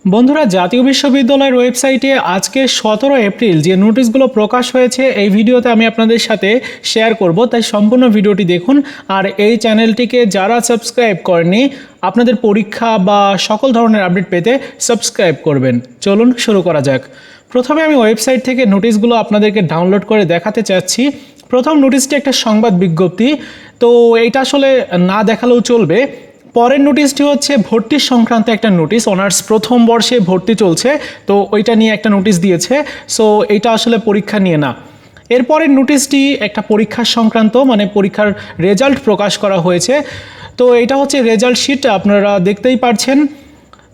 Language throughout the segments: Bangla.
বন্ধুরা, জাতীয় বিশ্ববিদ্যালয়ের ওয়েবসাইটে আজকে 17 এপ্রিল যে নোটিশগুলো প্রকাশ হয়েছে এই ভিডিওতে আমি আপনাদের সাথে শেয়ার করব, তাই সম্পূর্ণ ভিডিওটি দেখুন। আর এই চ্যানেলটিকে যারা সাবস্ক্রাইব করেনি, আপনাদের পরীক্ষা বা সকল ধরনের আপডেট পেতে সাবস্ক্রাইব করবেন। চলুন শুরু করা যাক। প্রথমে আমি ওয়েবসাইট থেকে নোটিশগুলো আপনাদেরকে ডাউনলোড করে দেখাতে চাচ্ছি। প্রথম নোটিশটি একটা সংবাদ বিজ্ঞপ্তি, তো এইটা আসলে না দেখালেও চলবে। পরের নোটিশটি হচ্ছে ভর্তি সংক্রান্ত একটা নোটিশ। অনার্স প্রথম বর্ষে ভর্তি চলছে, তো ওইটা নিয়ে একটা নোটিশ দিয়েছে। সো এইটা আসলে পরীক্ষা নিয়ে না। এরপরের নোটিশটি একটা পরীক্ষা সংক্রান্ত, মানে পরীক্ষার রেজাল্ট প্রকাশ করা হয়েছে। তো এটা হচ্ছে রেজাল্ট শিট, আপনারা দেখতেই পাচ্ছেন।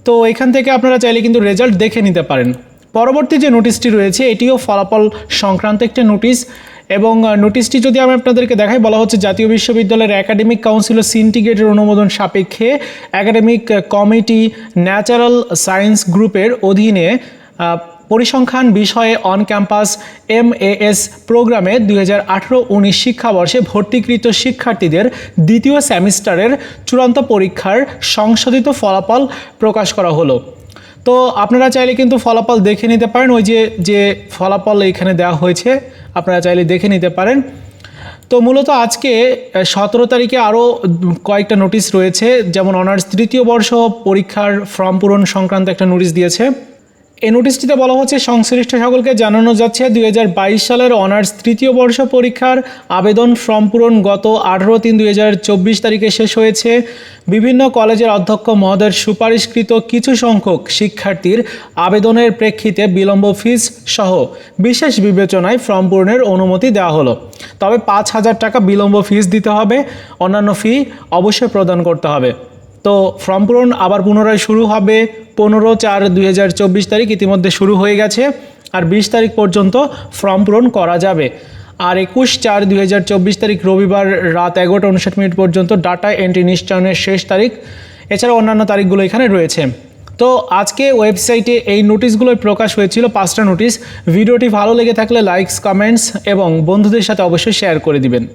তো এখান থেকে আপনারা চাইলে কিন্তু রেজাল্ট দেখে নিতে পারেন। পরবর্তী যে নোটিশটি রয়েছে এটিও ফলাফল সংক্রান্ত একটা নোটিশ, এবং নোটিশটি যদি আমি আপনাদেরকে দেখাই, বলা হচ্ছে জাতীয় বিশ্ববিদ্যালয়ের একাডেমিক কাউন্সিল ও সিন্ডিকেটের অনুমোদন সাপেক্ষে একাডেমিক কমিটি ন্যাচারাল সায়েন্স গ্রুপের অধীনে পরিসংখ্যান বিষয়ে অন ক্যাম্পাস MAS প্রোগ্রামে 2018-19 শিক্ষাবর্ষে ভর্তিকৃত শিক্ষার্থীদের দ্বিতীয় সেমিস্টারের চূড়ান্ত পরীক্ষার সংশোধিত ফলাফল প্রকাশ করা হলো। তো আপনারা চাইলে কিন্তু ফলাফল দেখে নিতে পারেন। ওই যে ফলাফল এখানে দেওয়া হয়েছে, আপনারা চাইলে দেখে নিতে পারেন। তো মূলত আজকে 17 তারিখে আরও কয়েকটা নোটিশ রয়েছে, যেমন অনার্স তৃতীয় বর্ষ পরীক্ষার ফর্ম পূরণ সংক্রান্ত একটা নোটিশ দিয়েছে। এই নোটিশটিতে বলা হচ্ছে, সংশ্লিষ্ট সকলকে জানানো যাচ্ছে 2022 সালের অনার্স তৃতীয় বর্ষ পরীক্ষার আবেদন ফর্ম পূরণ গত 18/3/2024 তারিখে শেষ হয়েছে। বিভিন্ন কলেজের অধ্যক্ষ মহোদয়ের সুপারিশকৃত কিছু সংখ্যক শিক্ষার্থীর আবেদনের প্রেক্ষিতে বিলম্ব ফিস সহ বিশেষ বিবেচনায় ফর্ম পূরণের অনুমতি দেওয়া হলো। তবে 5,000 টাকা বিলম্ব ফিস দিতে হবে, অন্যান্য ফি অবশ্যই প্রদান করতে হবে। তো ফর্ম পূরণ আবার পুনরায় শুরু হবে 15/4/2024 তারিখ, ইতিমধ্যে শুরু হয়ে গেছে। আর 20 তারিখ পর্যন্ত ফর্ম পূরণ করা যাবে। আর 21/4/2024 তারিখ রবিবার রাত 11:59 পর্যন্ত ডাটা এন্ট্রি নিশ্চয়নের শেষ তারিখ। এছাড়া অন্যান্য তারিখগুলো এখানে রয়েছে। তো আজকে ওয়েবসাইটে এই নোটিশগুলোই প্রকাশ হয়েছিল, 5টা নোটিশ। ভিডিওটি ভালো লেগে থাকলে লাইকস, কমেন্টস এবং বন্ধুদের সাথে অবশ্যই শেয়ার করে দিবেন।